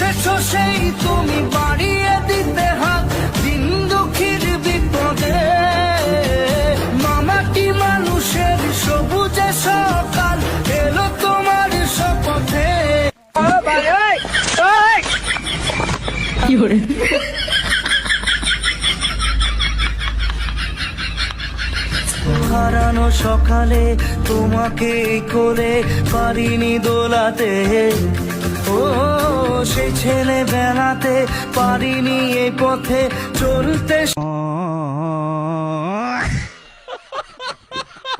এসেছো সেই তুমি বাড়িয়ে দিতে হাত দিন দুঃখীর বিপদে। মামাটি মানুষের সবুজে সকাল এলো তোমার শপথে। হারানো সকালে তোমাকে কোলে পারিনি দোলাতে। ও সেই ছেলে বেলাতে পারিনি এই পথে চলতে।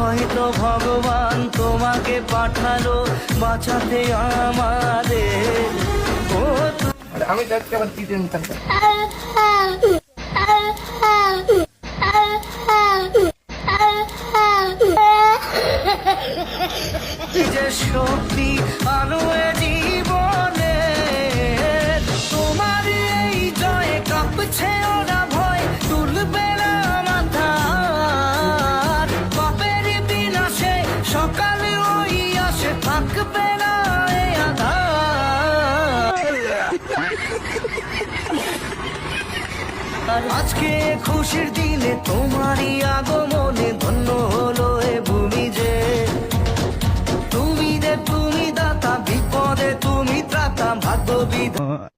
হয়তো ভগবান তোমাকে পাঠালো বাঁচাতে আমাদের। ও আমি দেখতে আবার কি দিন থাকবে যে শক্তি আলো জীবনে তোমার এই জয়ে কাঁপছে ওরা ভয় তুলবে না মাথা। পাপের বিনাশে সকালে ওই আসে থাকবে না এই আধার। আজকে খুশির দিনে তোমারই আগমনে ধন্য হলো এ ভূমি যে। তুমি দাতা বিপদে তুমি ত্রাতা ভাগ্য বিধাতা।